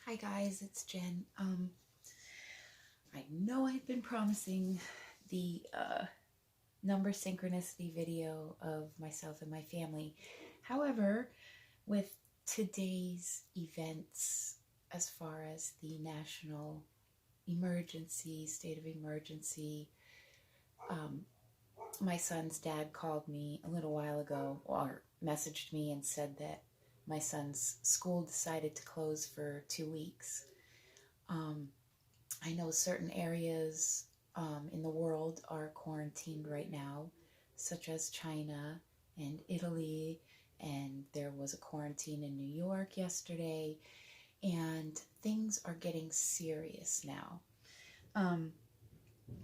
Hi guys, it's Jen. I know I've been promising the number synchronicity video of myself and my family. However, with today's events, as far as the national emergency, state of emergency, um, my son's dad called me a little while ago or messaged me and said that my son's school decided to close for 2 weeks. Um, I know certain areas in the world are quarantined right now, such as China and Italy, and there was a quarantine in New York yesterday, and things are getting serious now. Um,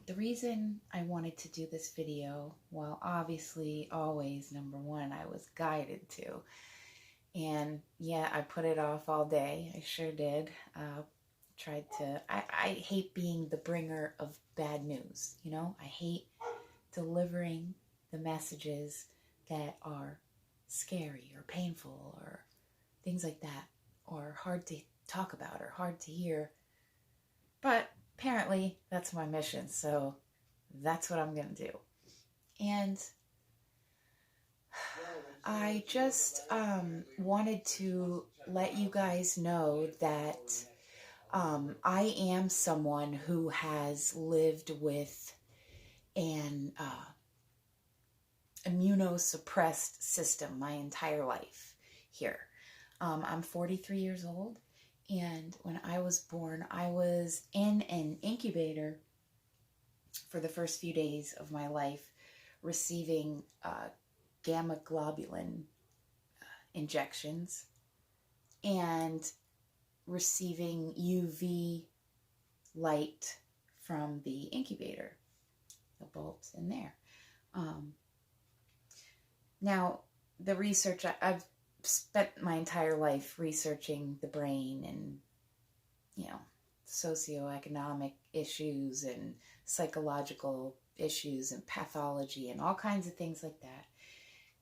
the reason I wanted to do this video, well, obviously, always, number one, I was guided to. And yeah, I put it off all day. I sure did. I hate being the bringer of bad news, you know? I hate delivering the messages that are scary or painful or things like that, or hard to talk about or hard to hear. But apparently, that's my mission, so that's what I'm going to do. And I just wanted to let you guys know that I am someone who has lived with an immunosuppressed system my entire life here. I'm 43 years old, and when I was born, I was in an incubator for the first few days of my life, receiving gamma globulin injections and receiving UV light from the incubator, the bulbs in there. Now, the research, I've spent my entire life researching the brain and, socioeconomic issues and psychological issues and pathology and all kinds of things like that,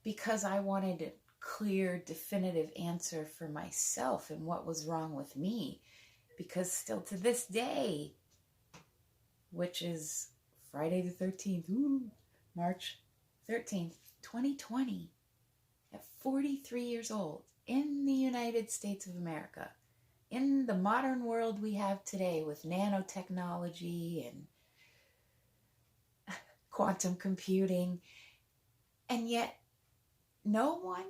because I wanted a clear, definitive answer for myself and what was wrong with me. Because still to this day, which is Friday the 13th, March 13th, 2020, at 43 years old, in the United States of America, in the modern world we have today with nanotechnology and quantum computing, and yet no one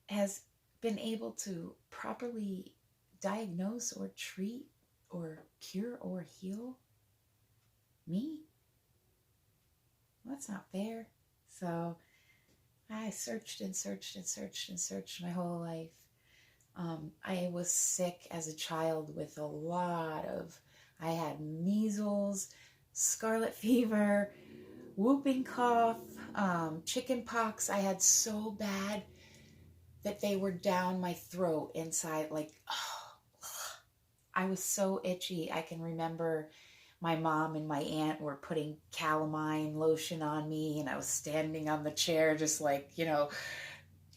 has been able to properly diagnose or treat or cure or heal me. Well, that's not fair. So I searched and searched and searched and searched my whole life. I was sick as a child with I had measles, scarlet fever, whooping cough, chicken pox. I had so bad that they were down my throat inside, I was so itchy. I can remember my mom and my aunt were putting calamine lotion on me, and I was standing on the chair just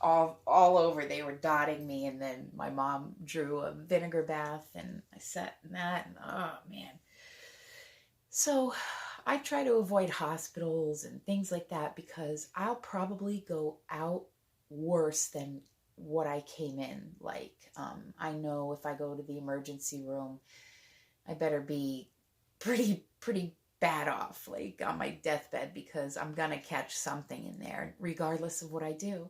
all over. They were dotting me, and then my mom drew a vinegar bath, and I sat in that, and oh man. So I try to avoid hospitals and things like that because I'll probably go out worse than what I came in. I know if I go to the emergency room, I better be pretty bad off, like on my deathbed, because I'm gonna catch something in there, regardless of what I do.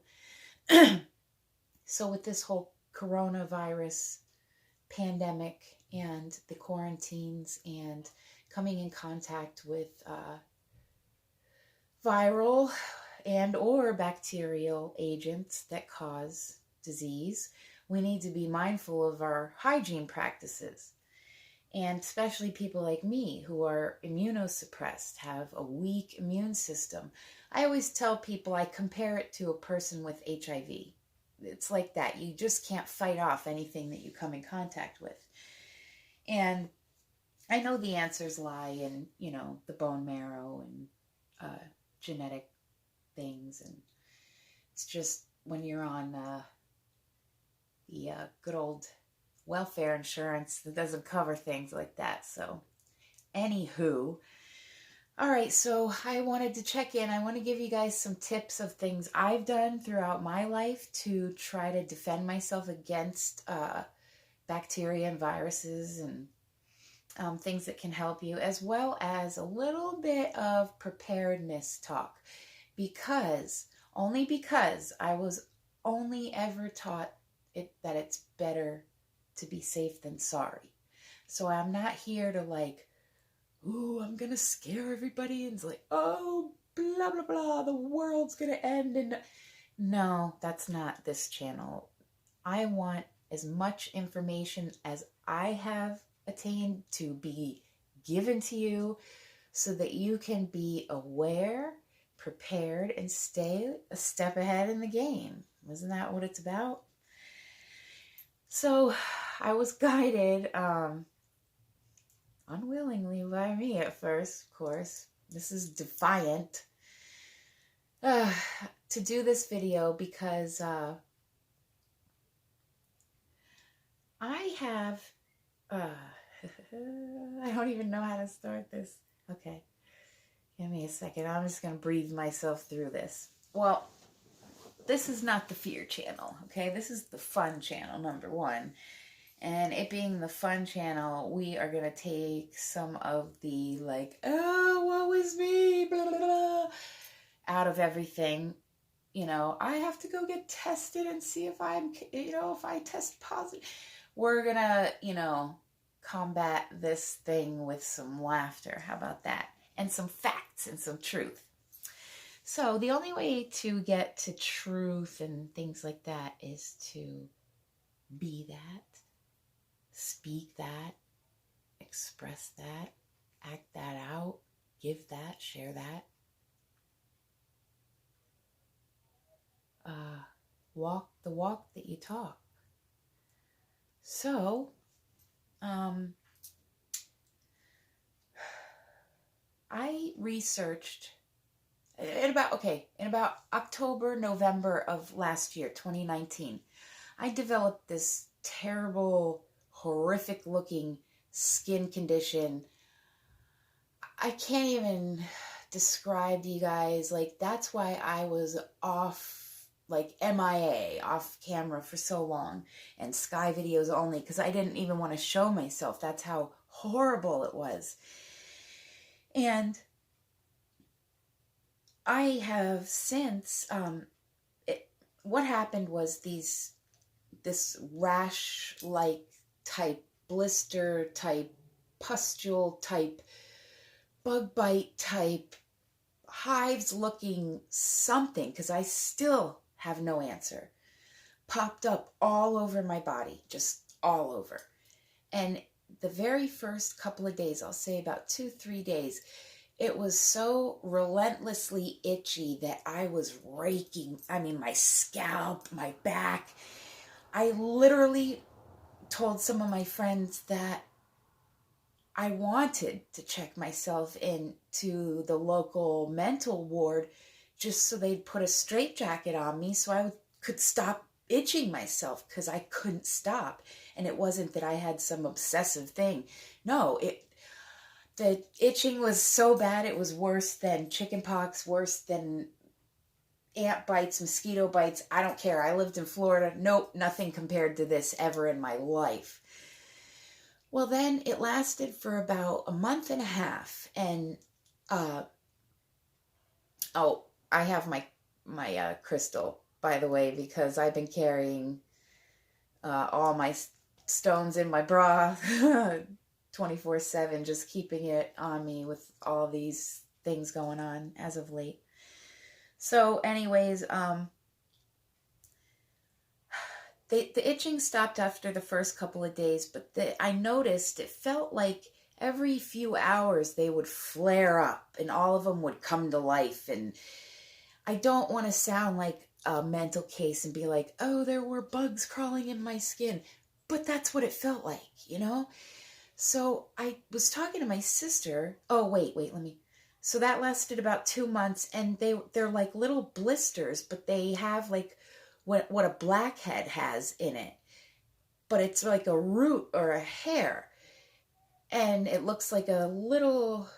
So with this whole coronavirus pandemic and the quarantines and coming in contact with viral and or bacterial agents that cause disease, we need to be mindful of our hygiene practices. And especially people like me who are immunosuppressed, have a weak immune system. I always tell people, I compare it to a person with HIV. It's like that. You just can't fight off anything that you come in contact with. And I know the answers lie in, the bone marrow and genetic things. And it's just when you're on the good old welfare insurance that doesn't cover things like that. So, anywho, all right, so I wanted to check in. I want to give you guys some tips of things I've done throughout my life to try to defend myself against bacteria and viruses and things that can help you, as well as a little bit of preparedness talk. Only because I was only ever taught that it's better to be safe than sorry. So I'm not here to like, ooh, I'm gonna scare everybody and it's like, oh, blah, blah, blah, the world's gonna end. And no, that's not this channel. I want as much information as I have attained to be given to you so that you can be aware, prepared, and stay a step ahead in the game. Isn't that what it's about? So I was guided unwillingly by me at first, of course. This is defiant to do this video because I have I don't even know how to start this. Okay, give me a second. I'm just going to breathe myself through this. Well, this is not the fear channel, okay? This is the fun channel, number one. And it being the fun channel, we are going to take some of the like, oh, woe is me, blah, blah, blah, out of everything. You know, I have to go get tested and see if I'm, if I test positive. We're going to, combat this thing with some laughter. How about that? And some facts and some truth. So the only way to get to truth and things like that is to be that, speak that, express that, act that out, give that, share that. Walk the walk that you talk. So, I researched in about October, November of last year, 2019, I developed this terrible, horrific looking skin condition. I can't even describe to you guys, like, that's why I was off, like MIA, off camera for so long, and Sky videos only, because I didn't even want to show myself. That's how horrible it was. And I have since, what happened was this rash-like type, blister type, pustule type, bug bite type, hives looking something, because I still have no answer, popped up all over my body, just all over. And the very first couple of days, I'll say about 2-3 days, it was so relentlessly itchy that I was raking, my scalp, my back. I literally told some of my friends that I wanted to check myself into the local mental ward just so they'd put a straitjacket on me so I could stop itching myself, because I couldn't stop. And it wasn't that I had some obsessive thing. No, the itching was so bad, it was worse than chickenpox, worse than ant bites, mosquito bites. I don't care. I lived in Florida. Nope, nothing compared to this ever in my life. Well, then it lasted for about a month and a half. And, I have my crystal, by the way, because I've been carrying all my stones in my bra 24/7, just keeping it on me with all these things going on as of late. So anyways, the itching stopped after the first couple of days, but I noticed it felt like every few hours they would flare up and all of them would come to life. And I don't want to sound like a mental case and be like, oh, there were bugs crawling in my skin, but that's what it felt like, So I was talking to my sister. Oh, wait, so that lasted about 2 months, and they're like little blisters, but they have like what a blackhead has in it. but it's like a root or a hair. And it looks like a little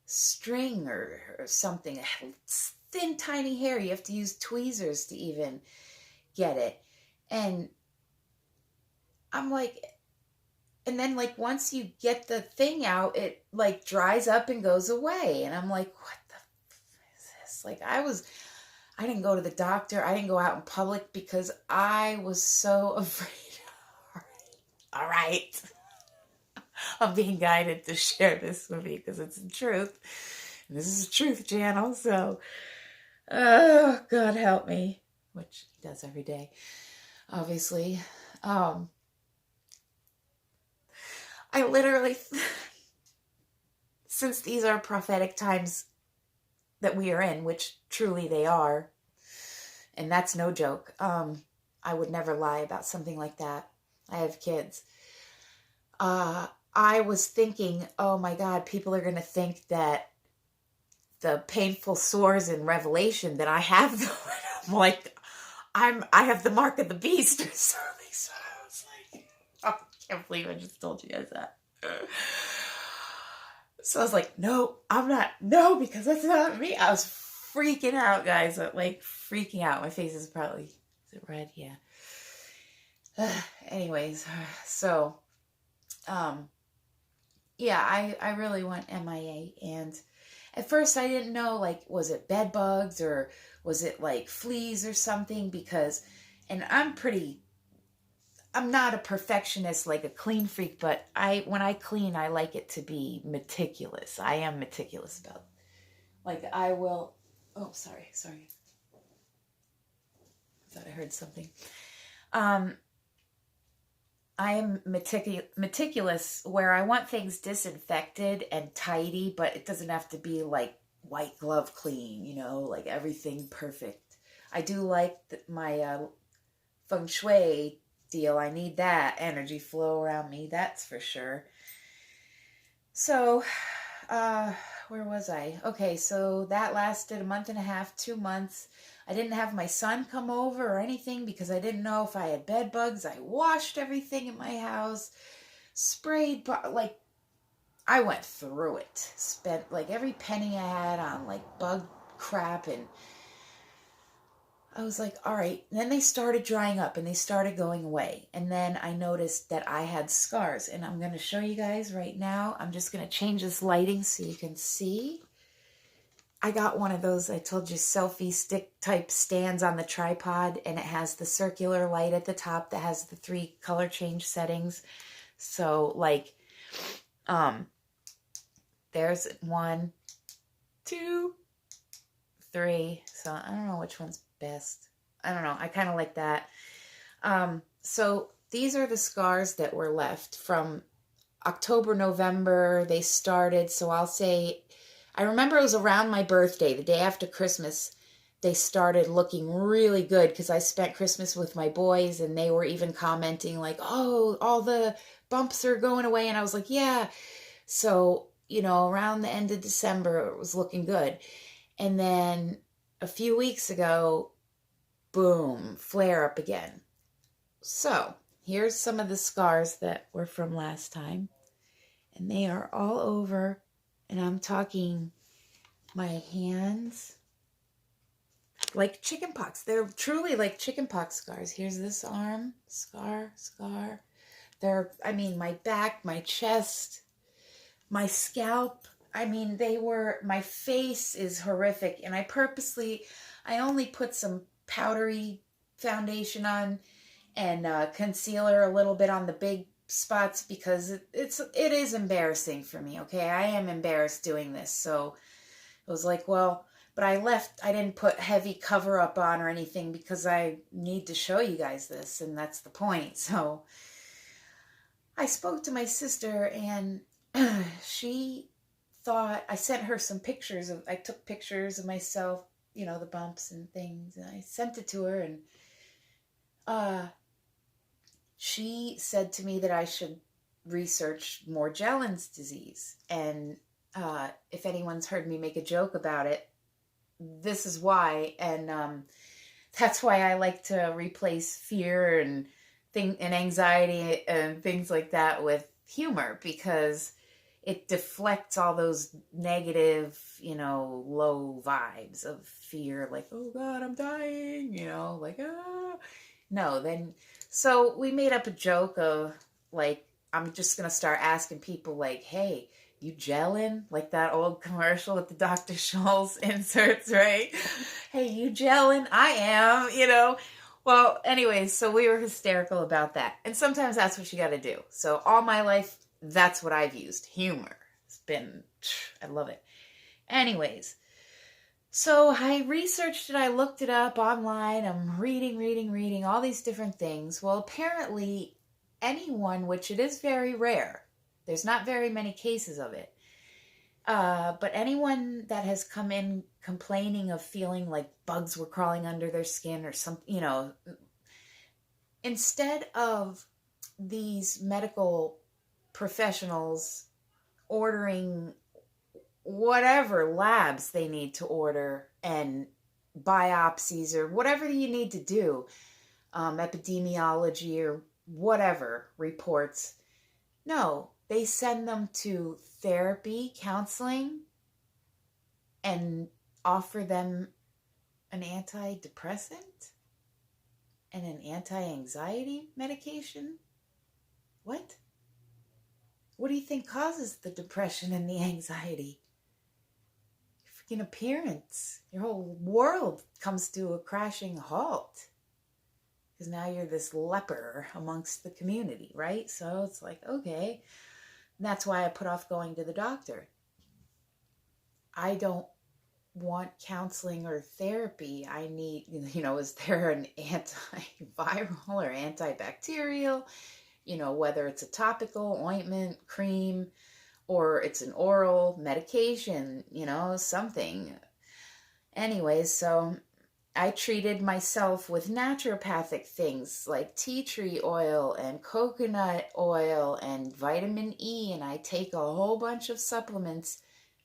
string or something. It's thin, tiny hair. You have to use tweezers to even get it. And I'm like, and then like once you get the thing out, it like dries up and goes away. And I'm like, what the f- is this? Like I didn't go to the doctor. I didn't go out in public because I was so afraid. All right. I'm being guided to share this with you because it's the truth. And this is a truth channel. So, oh, God help me, which he does every day, obviously. I literally, since these are prophetic times that we are in, which truly they are, and that's no joke, I would never lie about something like that. I have kids. I was thinking, oh my God, people are going to think that the painful sores in Revelation that I have them. I'm like, I have the mark of the beast or something. So I was like, oh, I can't believe I just told you guys that. So I was like, no, I'm not. No, because that's not me. I was freaking out, guys. Like freaking out. My face is probably, is it red? Yeah. Anyways, so, yeah, I really went MIA, and at first I didn't know, like, was it bed bugs or was it like fleas or something? Because, and I'm not a perfectionist, like a clean freak, but when I clean, I like it to be meticulous. I am meticulous about, like, I will, oh, sorry. I thought I heard something. I am meticulous where I want things disinfected and tidy, but it doesn't have to be like white glove clean, like everything perfect. I do like my feng shui deal. I need that energy flow around me, that's for sure. So, where was I? Okay, so that lasted a month and a half, 2 months. I didn't have my son come over or anything because I didn't know if I had bed bugs. I washed everything in my house, sprayed, like, I went through it. Spent, like, every penny I had on, like, bug crap, and I was like, all right. And then they started drying up and they started going away. And then I noticed that I had scars, and I'm going to show you guys right now. I'm just going to change this lighting so you can see. I got one of those, I told you, selfie stick type stands on the tripod, and it has the circular light at the top that has the 3 color change settings. So, like, there's 1, 2, 3. So I don't know which one's best. I don't know. I kind of like that. So these are the scars that were left from October, November. They started. So I'll say, I remember it was around my birthday, the day after Christmas. They started looking really good because I spent Christmas with my boys, and they were even commenting like, oh, all the bumps are going away. And I was like, yeah. So, around the end of December, it was looking good. And then a few weeks ago, boom, flare up again. So here's some of the scars that were from last time. And they are all over. And I'm talking my hands, like chickenpox. They're truly like chickenpox scars. Here's this arm, scar. My back, my chest, my scalp. My face is horrific. And I only put some powdery foundation on and concealer a little bit on the big spots because it is embarrassing for me. Okay, I am embarrassed doing this. So it was like, well, but I didn't put heavy cover up on or anything because I need to show you guys this, and that's the point. So I spoke to my sister, and she thought, I sent her some pictures I took pictures of myself, the bumps and things, and I sent it to her, and she said to me that I should research Morgellons disease. And if anyone's heard me make a joke about it, this is why. And that's why I like to replace fear and and anxiety and things like that with humor, because it deflects all those negative, low vibes of fear, like, oh God, I'm dying, like, ah. No, then, so we made up a joke of, like, I'm just going to start asking people, like, hey, you gelling? Like that old commercial with the Dr. Scholl's inserts, right? Hey, you gelling? I am. Well, anyways, so we were hysterical about that. And sometimes that's what you got to do. So all my life, that's what I've used. Humor. I love it. Anyways, so I researched it. I looked it up online. I'm reading all these different things. Well, apparently anyone, which it is very rare, there's not very many cases of it, but anyone that has come in complaining of feeling like bugs were crawling under their skin or something, instead of these medical professionals ordering whatever labs they need to order and biopsies or whatever you need to do, epidemiology or whatever reports, no, they send them to therapy, counseling, and offer them an antidepressant and an anti-anxiety medication. What? What do you think causes the depression and the anxiety? Your freaking appearance. Your whole world comes to a crashing halt. Because now you're this leper amongst the community, right? So it's like, okay. And that's why I put off going to the doctor. I don't want counseling or therapy. I need, is there an antiviral or antibacterial? Whether it's a topical ointment, cream, or it's an oral medication, something. Anyways, so I treated myself with naturopathic things like tea tree oil and coconut oil and vitamin E, and I take a whole bunch of supplements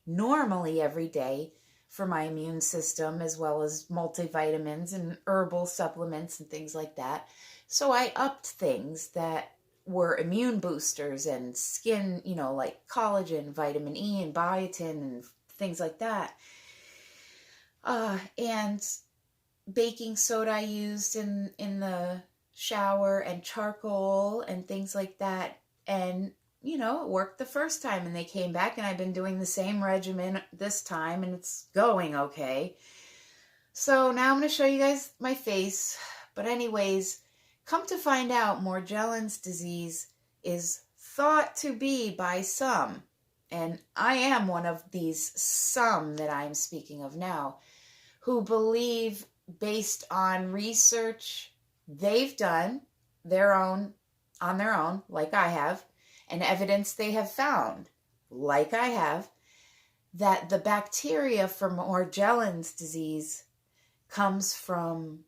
normally every day for my immune system, as well as multivitamins and herbal supplements and things like that. So I upped things that were immune boosters and skin, like collagen, vitamin E, and biotin and things like that. And baking soda I used in the shower, and charcoal and things like that. And, it worked the first time, and they came back, and I've been doing the same regimen this time, and it's going okay. So now I'm going to show you guys my face. But anyways, come to find out, Morgellons disease is thought to be by some, and I am one of these some that I'm speaking of now, who believe, based on research they've done on their own, like I have, and evidence they have found, like I have, that the bacteria for Morgellons disease comes from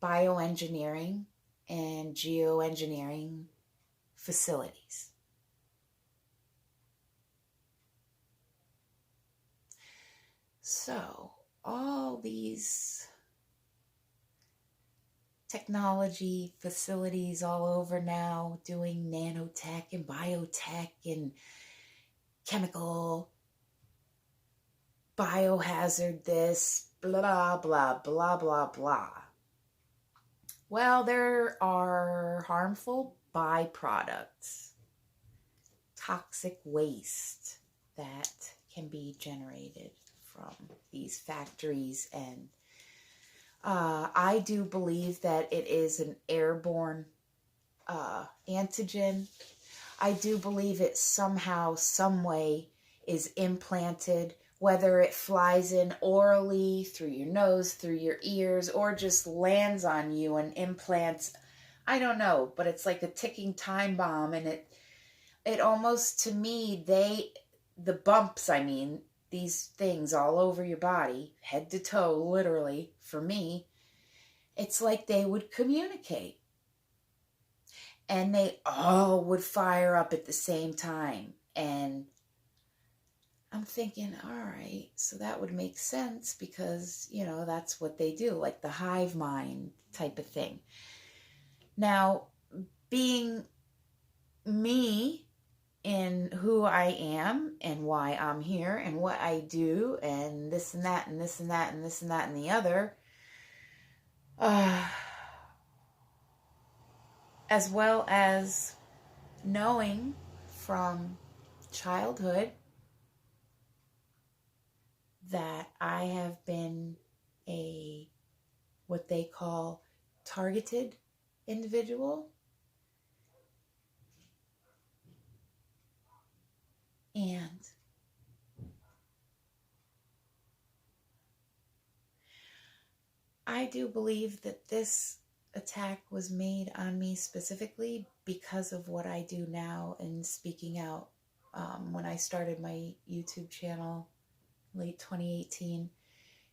bioengineering and geoengineering facilities. So all these technology facilities all over now doing nanotech and biotech and chemical biohazard this, blah, blah, blah, blah, blah. Well, there are harmful byproducts, toxic waste that can be generated from these factories, and I do believe that it is an airborne antigen. I do believe it somehow, some way is implanted, whether it flies in orally, through your nose, through your ears, or just lands on you and implants. I don't know, but it's like a ticking time bomb, and it almost, to me, the bumps, these things all over your body, head to toe, literally, for me, it's like they would communicate. And they all would fire up at the same time. And I'm thinking, all right, so that would make sense because, that's what they do, like the hive mind type of thing. Now, being me in who I am and why I'm here and what I do and this and that and this and that and this and that and the other, as well as knowing from childhood that I have been a what they call targeted individual. And I do believe that this attack was made on me specifically because of what I do now and speaking out. When I started my YouTube channel late 2018,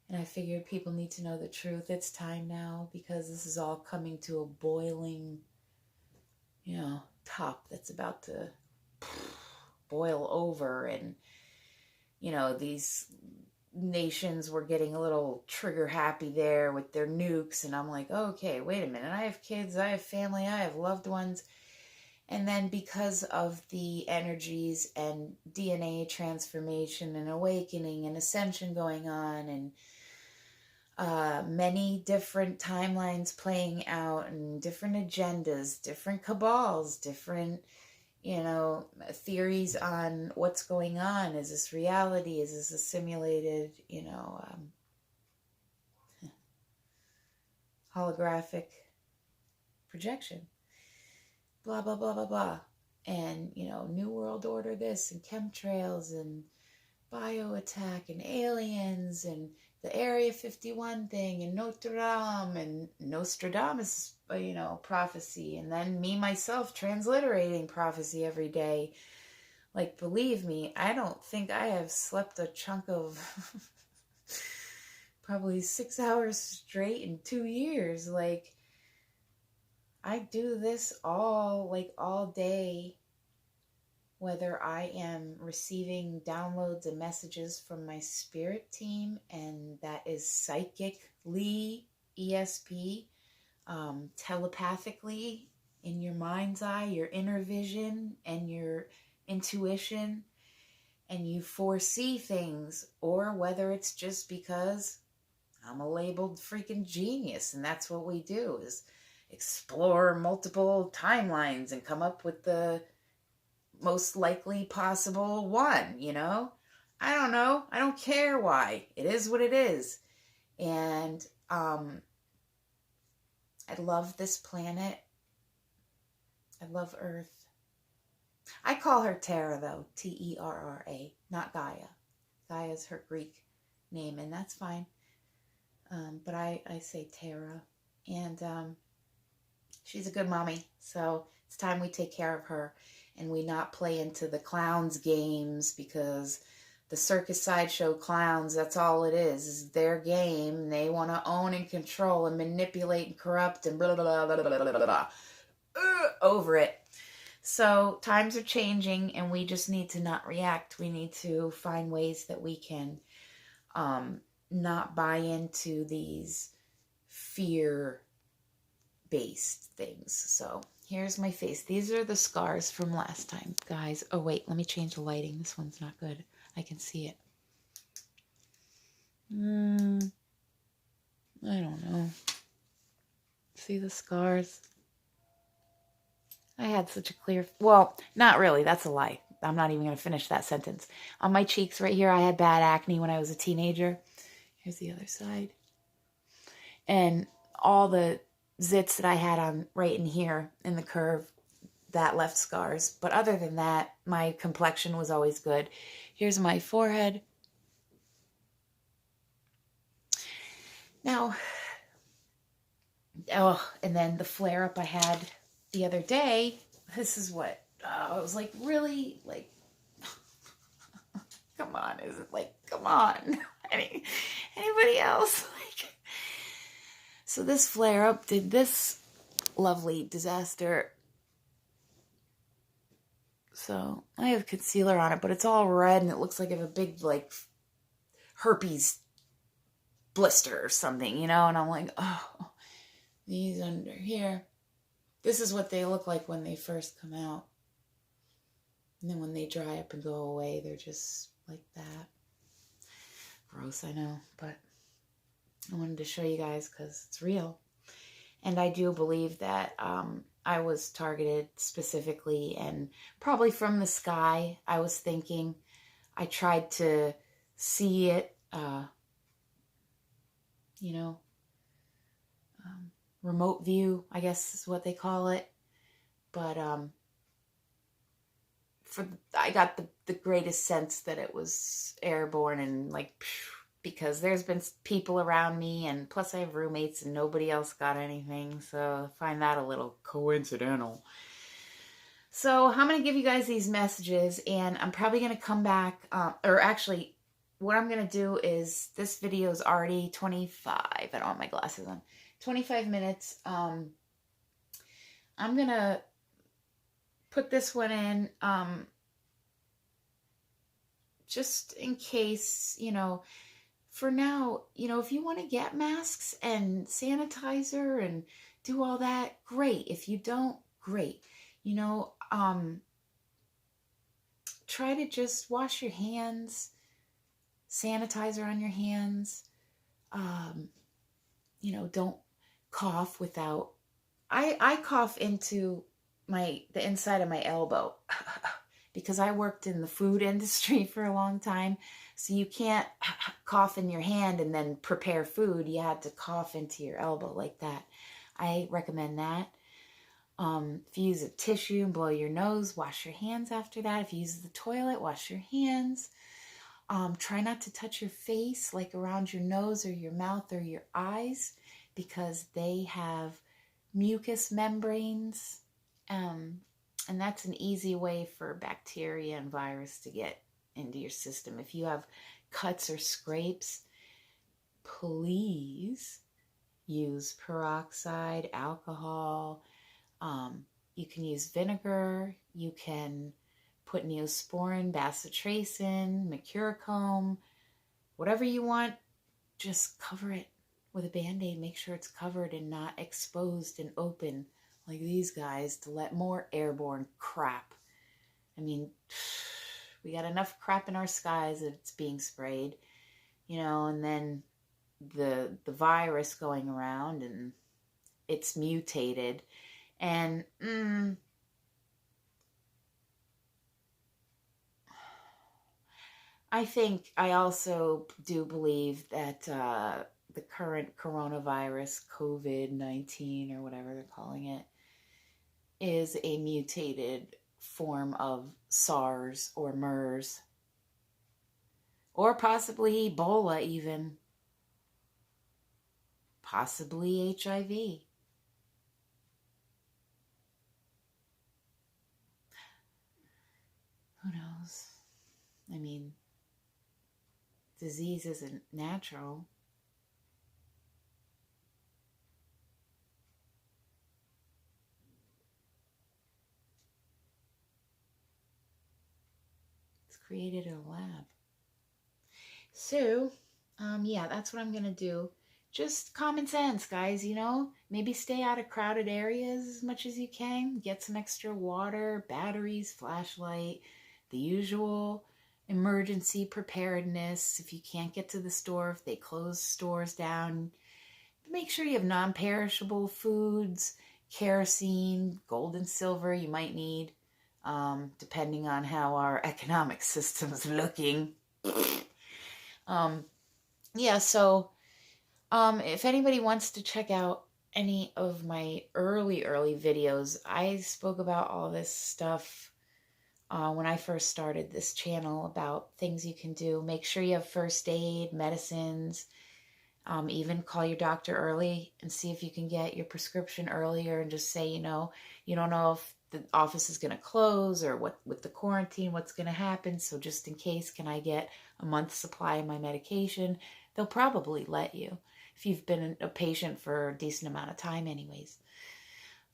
and I figured people need to know the truth. It's time now because this is all coming to a boiling, top that's about to boil over. And, these nations were getting a little trigger happy there with their nukes. And I'm like, okay, wait a minute. I have kids, I have family, I have loved ones. And then because of the energies and DNA transformation and awakening and ascension going on and many different timelines playing out and different agendas, different cabals, different, theories on what's going on. Is this reality? Is this a simulated, holographic projection? Blah, blah, blah, blah, blah. And, New World Order this and chemtrails and bio attack and aliens and the Area 51 thing and Notre Dame and Nostradamus, prophecy. And then me, myself, transliterating prophecy every day. Like, believe me, I don't think I have slept a chunk of probably 6 hours straight in 2 years. Like, I do this all day, whether I am receiving downloads and messages from my spirit team, and that is psychically, ESP, telepathically, in your mind's eye, your inner vision, and your intuition, and you foresee things, or whether it's just because I'm a labeled freaking genius, and that's what we do, is explore multiple timelines and come up with the most likely possible one, I don't know. I don't care why. It is what it is. And I love this planet. I love Earth. I call her Terra, though. Terra, not Gaia. Gaia is her Greek name, and that's fine. But I say Terra. And she's a good mommy, so it's time we take care of her and we not play into the clowns games, because the circus sideshow clowns, that's all it is their game. They want to own and control and manipulate and corrupt and blah, blah, blah, blah, blah, blah, blah. Over it. So times are changing and we just need to not react. We need to find ways that we can not buy into these fear-based things. So here's my face. These are the scars from last time, guys. Oh, wait, let me change the lighting. This one's not good. I can see it. I don't know. See the scars? I had such a clear... Well, not really. That's a lie. I'm not even going to finish that sentence. On my cheeks right here, I had bad acne when I was a teenager. Here's the other side. And all the zits that I had on right in here in the curve, that left scars. But other than that, my complexion was always good. Here's my forehead. Now, and then the flare up I had the other day, this is what, I was like, really? Like, come on, is it like, come on. Anybody else? Like, so this flare up did this lovely disaster. So I have concealer on it, but it's all red and it looks like I have a big, like, herpes blister or something, And I'm like, oh, these under here. This is what they look like when they first come out. And then when they dry up and go away, they're just like that. Gross, I know, but I wanted to show you guys because it's real. And I do believe that I was targeted specifically, and probably from the sky. I was thinking, I tried to see it, remote view, I guess is what they call it. But I got the greatest sense that it was airborne, and like, because there's been people around me, and plus I have roommates and nobody else got anything, so I find that a little coincidental. So I'm going to give you guys these messages, and I'm probably going to come back, or actually what I'm going to do is, this video is already 25, I don't have my glasses on, 25 minutes. I'm going to put this one in, just in case, for now, if you want to get masks and sanitizer and do all that, great. If you don't, great. Try to just wash your hands, sanitizer on your hands. Don't cough without, I cough into the inside of my elbow because I worked in the food industry for a long time. So you can't cough in your hand and then prepare food. You had to cough into your elbow like that. I recommend that. If you use a tissue and blow your nose, wash your hands after that. If you use the toilet, wash your hands. Try not to touch your face, like around your nose or your mouth or your eyes, because they have mucous membranes. And that's an easy way for bacteria and virus to get into your system. If you have cuts or scrapes, please use peroxide, alcohol. You can use vinegar. You can put Neosporin, bacitracin, mercurochrome, whatever you want. Just cover it with a Band-Aid. Make sure it's covered and not exposed and open like these guys to let more airborne crap. I mean, we got enough crap in our skies that it's being sprayed, and then the virus going around, and it's mutated. And I also do believe that the current coronavirus, COVID-19 or whatever they're calling it, is a mutated form of SARS or MERS, or possibly Ebola even, possibly HIV. Who knows? I mean, disease isn't natural. It's created in a lab. So, yeah, that's what I'm going to do. Just common sense, guys, maybe stay out of crowded areas as much as you can. Get some extra water, batteries, flashlight, the usual emergency preparedness. If you can't get to the store, if they close stores down, make sure you have non-perishable foods, kerosene, gold and silver you might need, depending on how our economic system's looking. Yeah, so if anybody wants to check out any of my early videos, I spoke about all this stuff when I first started this channel, about things you can do. Make sure you have first aid, medicines, even call your doctor early and see if you can get your prescription earlier, and just say, you don't know if the office is going to close or what with the quarantine, what's going to happen. So just in case, can I get a month's supply of my medication? They'll probably let you if you've been a patient for a decent amount of time anyways.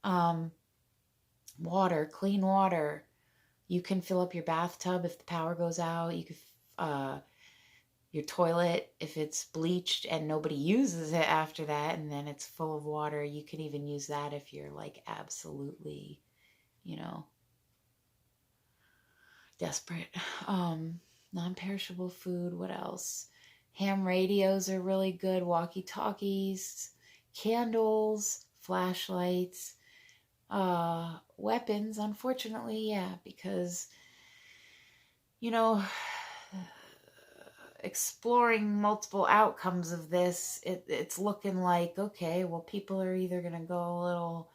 Water, clean water. You can fill up your bathtub if the power goes out. You could your toilet, if it's bleached and nobody uses it after that, and then it's full of water, you can even use that if you're like absolutely, you know, desperate. Non-perishable food, what else? Ham radios are really good, walkie-talkies, candles, flashlights, weapons, unfortunately, yeah, because, you know, exploring multiple outcomes of this, it's looking like, okay, well, people are either going to go a little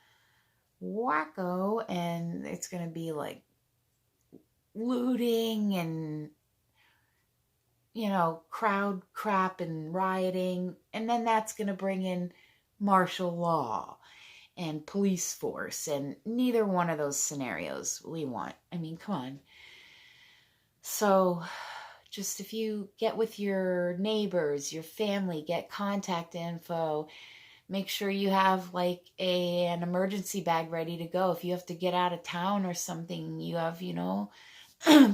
wacko and it's going to be like looting and, you know, crowd crap and rioting, and then that's going to bring in martial law and police force, and neither one of those scenarios we want. I mean, come on. So just if you get with your neighbors, your family, get contact info, make sure you have like an emergency bag ready to go. If you have to get out of town or something, you have, you know,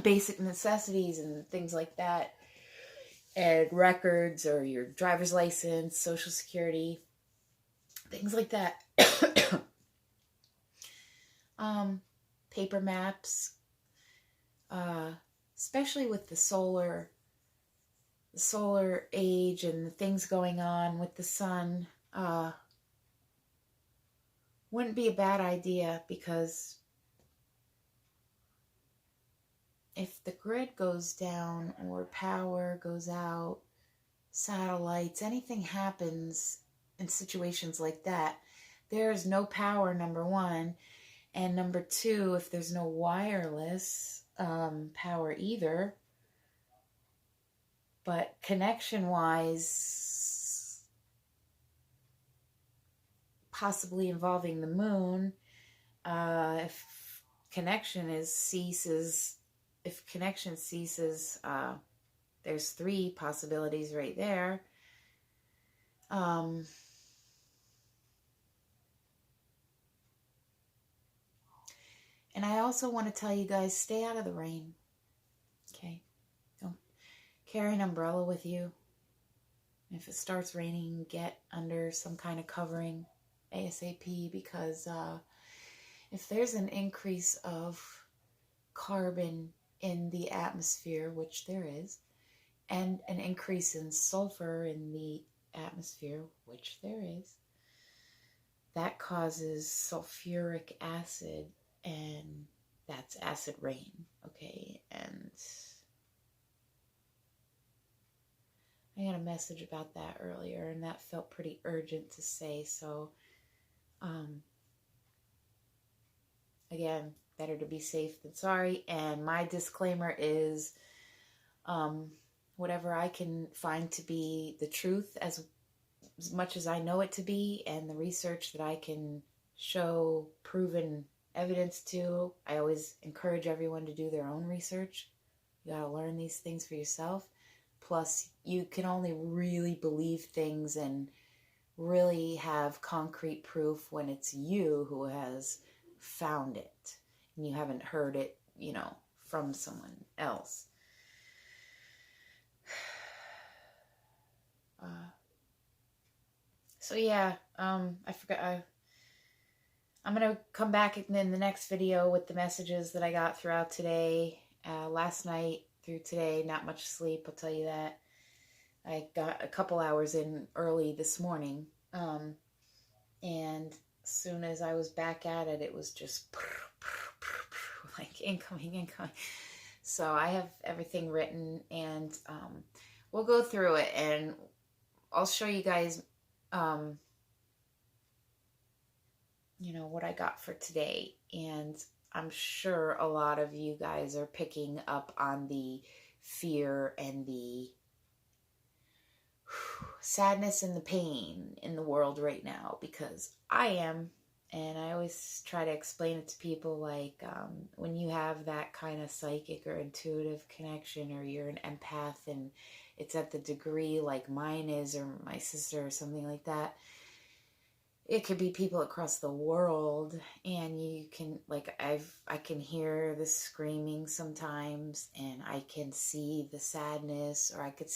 basic necessities and things like that, and records or your driver's license, social security, things like that. Paper maps, especially with the solar age and the things going on with the sun, wouldn't be a bad idea, because if the grid goes down or power goes out, satellites, anything happens in situations like that, there's no power, number one. And number two, if there's no wireless power either, but connection-wise, possibly involving the moon, if connection ceases, there's three possibilities right there. And I also want to tell you guys, stay out of the rain. Okay? Don't carry an umbrella with you. If it starts raining, get under some kind of covering ASAP, because if there's an increase of carbon in the atmosphere, which there is, and an increase in sulfur in the atmosphere, which there is, that causes sulfuric acid, and that's acid rain, okay? And I got a message about that earlier, and that felt pretty urgent to say, so again, better to be safe than sorry. And my disclaimer is whatever I can find to be the truth, as much as I know it to be, and the research that I can show proven evidence to. I always encourage everyone to do their own research. You gotta learn these things for yourself. Plus, you can only really believe things and really have concrete proof when it's you who has found it and you haven't heard it, you know, from someone else. So yeah, I forgot. I'm going to come back in the next video with the messages that I got throughout today. Last night through today, not much sleep, I'll tell you that. I got a couple hours in early this morning. And as soon as I was back at it, it was just like incoming. So I have everything written, and we'll go through it, and I'll show you guys you know, what I got for today. And I'm sure a lot of you guys are picking up on the fear and the sadness and the pain in the world right now, because I am. And I always try to explain it to people, like when you have that kind of psychic or intuitive connection, or you're an empath and it's at the degree like mine is, or my sister, or something like that, it could be people across the world, and you can, like, I can hear the screaming sometimes, and I can see the sadness, or I could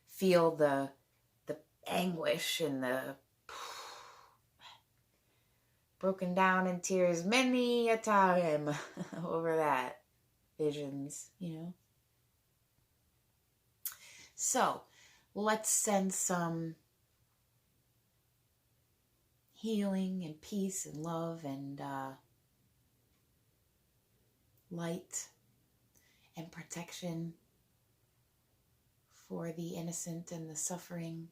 feel the anguish and the broken down in tears many a time over that visions, you know. So let's send some healing and peace and love and light and protection for the innocent and the suffering,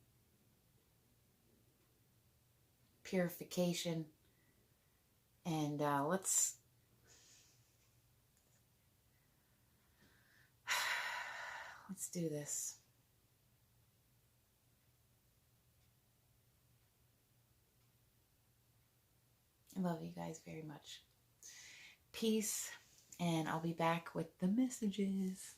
purification, and let's do this. I love you guys very much. Peace, and I'll be back with the messages.